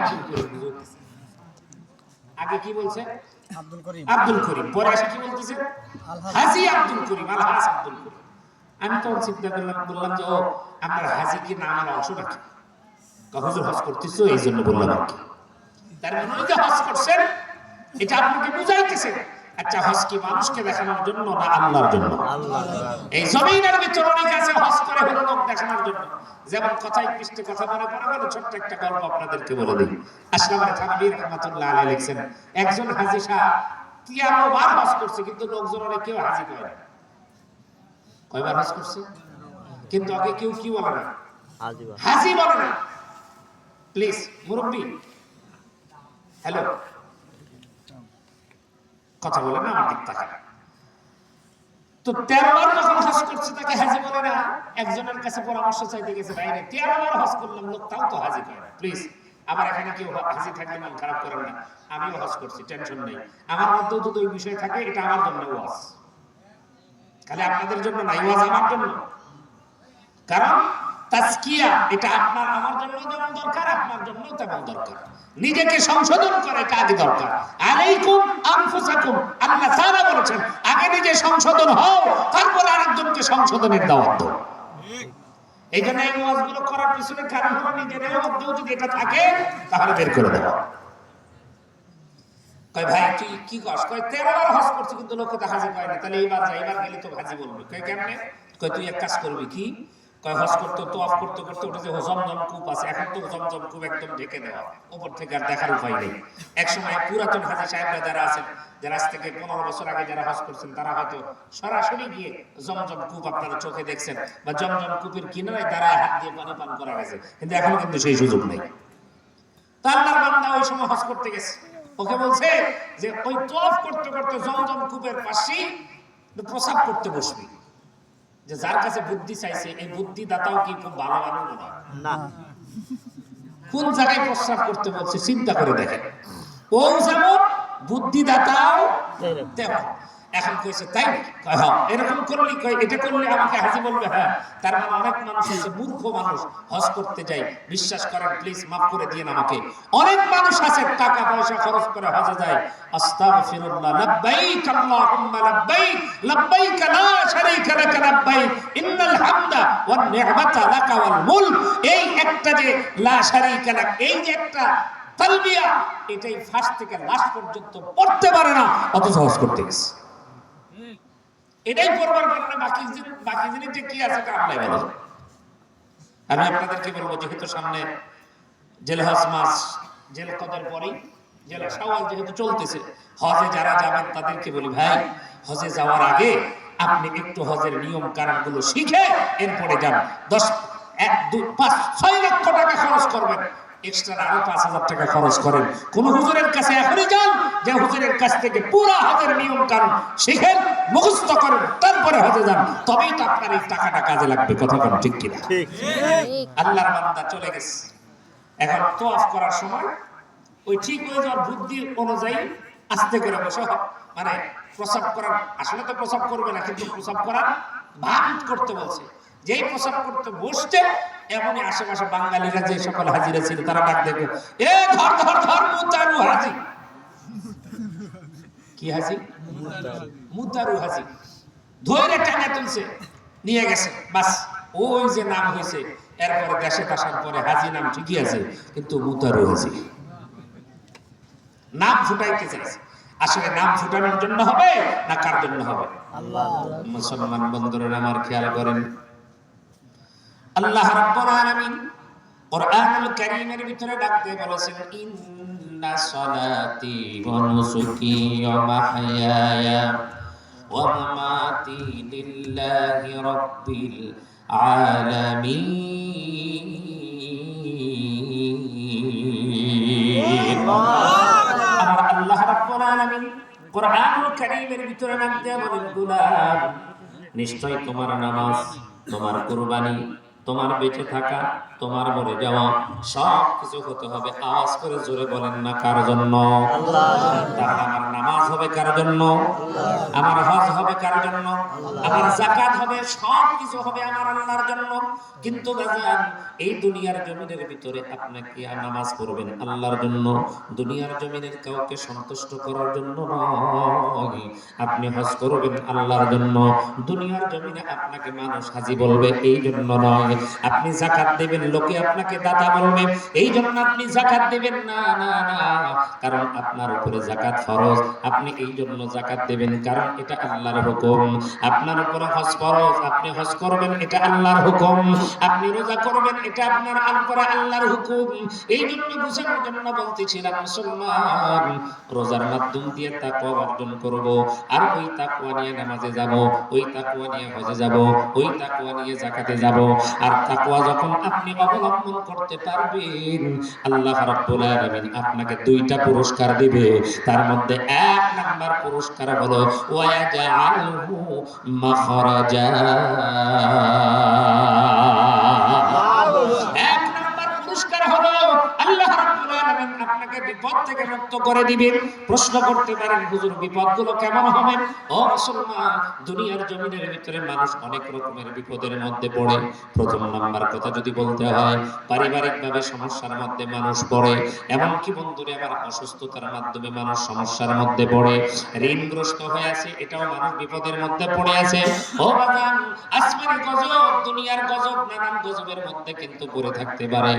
আব্দুল করিম। আগে কি বলছে? আব্দুল করিম। আব্দুল করিম। পরে এসে কি বলতেছে? হাজী আব্দুল করিম, আলহাজ আব্দুল করিম। আমি তখন চিন্তা করলাম, বললাম যে ও আপনার হাজী কি নামের অংশ নাকি? হুজুর হজ করতেছো এই জন্য বললাম আর কি। তার মানে ওই যে হজ করছেন এটা আপনাকে বুঝাইতেছে। আচ্ছা, হজ কি মানুষকে দেখানোর জন্য না আল্লাহর জন্য? এই জমিনের ভিতর অনেক আছে হজ করে হলো লোক দেখানোর জন্য। যেমন কথায় পৃষ্ঠে কথা মনে পড়ে গেল, ছোট্ট একটা গল্প আপনাদেরকে বলে দিই। আশরাফ আলী থানভী রাহমাতুল্লাহ আলাইহি লিখছেন, একজন হাজী সাহেব 13 বার হজ করছে, কিন্তু লোকজন ওরে কেউ হাজী কয় না। কয়বার হজ করছে? কিন্তু আগে কেউ কি বলে না? হাজী বলে না। প্লিজ মুরব্বী, হ্যালো, কথা বলে না, আমার দিক তাকান। তো 13 বার যখন হজ করছে তাকে হাজী বলে না। একজনের কাছে পরামর্শ চাইতে গেছে, বাইরে 13 বার হজ করলাম, লোক তাও তো হাজী করে না। প্লিজ, আবার এখানে কেউ হাজী থাকলে মন খারাপ করেন না। আমিও হজ করছি, টেনশন নেই। আমার মধ্যেও যদি ওই বিষয় থাকে, এটা আমার জন্য ওয়াজ, খালি আপনাদের জন্য নাই, ওয়াজ আমার জন্য। কারণ তাজকিয়া এটা আপনার আমার জন্য যেমন দরকার, আপনার জন্য তেমন দরকার। নিজেকে সংশোধন করা এটা আগে দরকার। আলাইকুম আনফুসাকুম, আল্লাহ তাআলা বলেছেন আগে নিজে সংশোধন হও, তারপর আরেকজনকে সংশোধনের দাওয়াত দাও। এই জন্য এই ওয়াজগুলো করার পিছনে কারণ হলো নিজেদের মধ্যেও যদি এটা থাকে তাহলে বের করে দেওয়া। কয় ভাই তুই কি কস? কয় 13 বার হজ করছিস কিন্তু লোকে তো হাজী কয় না, তাহলে এইবার যা, এইবার গেলে তো হাজী বলবে। কয় কেমনে? কয় তুই এক কাজ করবি। কি? কয় হজ করতে তোয়াফ করতে করতে ওটা যে জমজম কূপ আছে, এখন তো জমজম কূপ একদম ঢেকে দেওয়া, উপর থেকে আর দেখার উপায় নেই। এক সময় পুরাতন হাজী সাহেবরা যারা আছেন, যারা আজ থেকে 15 বছর আগে যারা হজ করছেন, তারা হয়তো সরাসরি গিয়ে জমজম কূপ আপনারা চোখে দেখছেন, বা জমজম কূপের কিনারায় দাঁড়ায় হাত দিয়ে পানি পান করা গেছে, কিন্তু এখনো কিন্তু সেই সুযোগ নেই। তা আল্লাহর বান্দা ওই সময় হজ করতে গেছে, ওকে বলছে যে ওই তোয়াফ করতে করতে জমজম কূপের পাশেই প্রসাব করতে বসবি। যে যার কাছে বুদ্ধি চাইছে, এই বুদ্ধি দাতাও কি খুব ভালো মানুষ না? কোন জায়গায় প্রস্রাব করতে বলছে চিন্তা করে দেখেন। ও যেমন বুদ্ধি দাতাও তেমন। এখন কইছে তাই হ্যাঁ, এরকম করলি কই এটা করলে আমাকে হাজী বলবে? হ্যাঁ। তার মানে অনেক মানুষ আছে মূর্খ মানুষ, হজ করতে যায়, বিশ্বাস করেন, প্লিজ মাফ করে দিয়েন আমাকে। অনেক মানুষ আছে টাকা পয়সা খরচ করে হজে যায়, আস্তাগফিরুল্লাহ, লাব্বাইক আল্লাহুম্মা লাব্বাইক, লাব্বাইক লা শারীকা লাক লাব্বাইক, ইন্নাল হামদা ওয়ান নি'মাতা লাকা ওয়াল মুলক। এই একটা যে লা শারীকা লাক, এই যে একটা তালবিয়া, এটাই ফার্স্ট থেকে লাস্ট পর্যন্ত পড়তে পারে না, অথচ হজ করতে গেছে। এটাই পড়বার কারণে বাকি জিনিস যে কি আছে তা আল্লাহ ভালো। আমি আপনাদেরকে বলবো, যেহেতু সামনে জিলহজ মাস, জিল কদর পরেই জিল শাওয়াল যেহেতু চলতেছে, হজে যারা যাবেন তাদেরকে বলি, ভাই হজে যাওয়ার আগে আপনি একটু হজের নিয়ম কানুনগুলো শিখে এরপরে যান। 10, 1, 2, 5, 6 লক্ষ টাকা খরচ করবেন, এক্সট্রা আরো 5,000 টাকা খরচ করেন। কোন হুজুরের কাছে এখনই যান, যে হুজুরের কাছ থেকে পুরো হজের নিয়ম কানুন শিখেন, মুখস্থ করেন, তারপরে হজে যান, তবেই তো আপনার এই টাকাটা কাজে লাগবে। কথা বলেন ঠিক কিনা? ঠিক। আল্লাহর বান্দা চলে গেছে, এখন তোয়াফ করার সময় ওই ঠিক ওই যার বুদ্ধি অনুযায়ী আস্তে করে বসে, মানে প্রসাব করার, আসলে তো প্রসাব করবে না, কিন্তু প্রসাব করার ভান করতে বলছে। যেই প্রসাব করতে বসছে, এমনই আশেপাশে বাঙালিরা যে সকল হাজিরা ছিল তারা ডাক দেখে, এ ধর ধর ধর মুতারু হাজি। কি হাজি? মুতারু হাজি। ধরে টানা তুলছে, নিয়ে গেছে, বাস ওই যে নাম হয়েছে। এরপরে দেশে আসার পরে হাজি নাম ঠিকই আছে, কিন্তু মুতারু হাজি নাম ফুটাইতে চাইছে। আসলে নাম ফুটানোর জন্য হবে না কার জন্য হবে? আল্লাহ। মুসলমান বন্ধুরা আমার খেয়াল করেন, আল্লাহ রাব্বুল আলামিন কুরআনুল কারীমের ভিতরে ডাক দিয়ে বলেছেন, ইন্না সলাতি ওয়া নুসুকি ওয়া মাহইয়ায়া ওয়া মামাতি লিল্লাহি রাব্বিল আলামিন। আমার আল্লাহ রাব্বুল আলামিন কুরআনুল কারীমের ভিতরে ডাক দিয়ে বলেন, গোলাম নিশ্চয় তোমার নামাজ, তোমার কুরবানি, তোমার বেঁচে থাকা, তোমার মরে যাওয়া, সব কিছু হতে হবে। আওয়াজ করে জোরে বলেন না কার জন্য? তাহলে আমার নামাজ হবে কার জন্য? আমার হজ হবে কার জন্য? আমার যাকাত হবে, সব কিছু হবে আমার আল্লাহর জন্য। কিন্তু বাজান, এই দুনিয়ার জমিনের ভিতরে আপনি কি নামাজ পড়বেন আল্লাহর জন্য, দুনিয়ার জমিনের কাউকে সন্তুষ্ট করার জন্য নয়। আপনি হজ করবেন আল্লাহর জন্য, দুনিয়ার জমিনে আপনাকে মানুষ হাজি বলবে এই জন্য নয়। আপনি যাকাত দেবেন, লোকে আপনাকে দাতা বলবে এই জন্য আপনি যাকাত দেবেন না, না, না। কারণ আপনার উপরে যাকাত ফরজ, আপনি এই জন্য যাকাত দেবেন কারণ এটা আল্লাহর হুকুম। আপনার উপরে হজ ফরজ, আপনি হজ করবেন এটা আল্লাহর হুকুম। আপনি রোজা করবেন এটা আপনার উপরে আল্লাহর হুকুম। এই জন্য বুঝানোর জন্য বলতেছিলাম, মুসলমান রোজার মাধ্যম দিয়ে তাকওয়া অর্জন করব, আর ওই তাকওয়া নিয়ে নামাজে যাব, ওই তাকওয়া নিয়ে হজে যাব, ওই তাকওয়া নিয়ে যাকাতে যাব। আর তাকওয়া যখন আপনি অবলম্বন করতে পারবেন, আল্লাহ রাব্বুল আলামিন আপনাকে দুইটা পুরস্কার দিবে। তার মধ্যে এক নাম্বার পুরস্কার হলো ওয়ায়াজআলহু মাখরাজা। এক নাম্বার পুরস্কার হলো আল্লাহ রাব্বুল আলামিন আপনাকে বিপদ থেকে মুক্ত করে দিবেন। প্রশ্ন করতে পারেন, হুজুর বিপদগুলো কেমন হবে? ও মুসলমান, দুনিয়ার জমিনের ভিতরে মানুষ অনেক রকমের বিপদের মধ্যে পড়ে। প্রথম নাম্বার কথা যদি বলতে হয়, পারিবারিকভাবে সমস্যার মধ্যে মানুষ পড়ে। এমনকি বন্ধুরে আমার অসুস্থতার মাধ্যমে মানুষ সমস্যার মধ্যে পড়ে। ঋণগ্রস্ত হয়ে আছে, এটাও মানুষ বিপদের মধ্যে পড়ে আছে। ও বাজান, আসমানি গজব, দুনিয়ার গজব, নানান গজবের মধ্যে কিন্তু পড়ে থাকতে পারে।